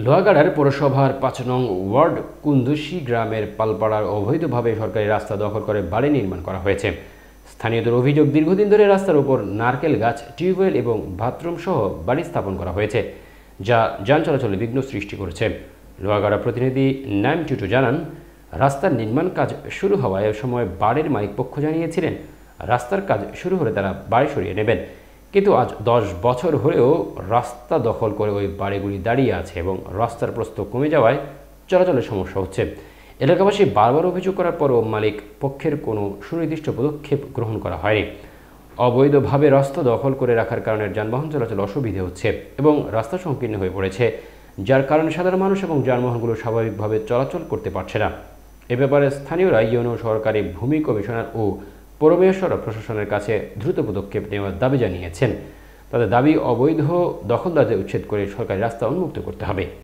লোহাগাড়ার পৌরসভার ৫ নং ওয়ার্ড কুন্দুশি গ্রামের পালপাড়ার অবৈধভাবে সরকারি রাস্তা দখল করে বাড়ি নির্মাণ করা হয়েছে। স্থানীয়দের অভিযোগ, দীর্ঘদিন ধরে রাস্তার উপর নারকেল গাছ, টিউবওয়েল এবং বাথরুম সহ বাড়ি স্থাপন করা হয়েছে, যা যান চলাচলে বিঘ্ন সৃষ্টি করেছে। লোহাগাড়া প্রতিনিধি নাইম টুটু জানান, রাস্তার নির্মাণ কাজ শুরু হওয়ায় এ সময় বাড়ির মালিক পক্ষ জানিয়েছিলেন রাস্তার কাজ শুরু হলে তারা বাড়ি সরিয়ে নেবেন। কিন্তু আজ ১০ বছর হলেও রাস্তা দখল করে ওই বাড়িগুলি দাঁড়িয়ে আছে এবং রাস্তার প্রস্থ কমে যাওয়ায় চলাচলের সমস্যা হচ্ছে। এলাকাবাসী বারবার অভিযোগ করার পরও মালিক পক্ষের কোনো সুনির্দিষ্ট পদক্ষেপ গ্রহণ করা হয়নি। অবৈধভাবে রাস্তা দখল করে রাখার কারণে যানবাহন চলাচল অসুবিধে হচ্ছে এবং রাস্তা সংকীর্ণ হয়ে পড়েছে, যার কারণে সাধারণ মানুষ এবং যানবাহনগুলো স্বাভাবিকভাবে চলাচল করতে পারছে না। এ ব্যাপারে স্থানীয়রা ইউনো সরকারি ভূমি কমিশনার ও পৌর মেয়র প্রশাসনের কাছে দ্রুত পদক্ষেপ নেওয়ার দাবি জানিয়েছেন। তাদের দাবি, অবৈধ দখলদারদের উচ্ছেদ করে সরকারি রাস্তা উন্মুক্ত করতে হবে।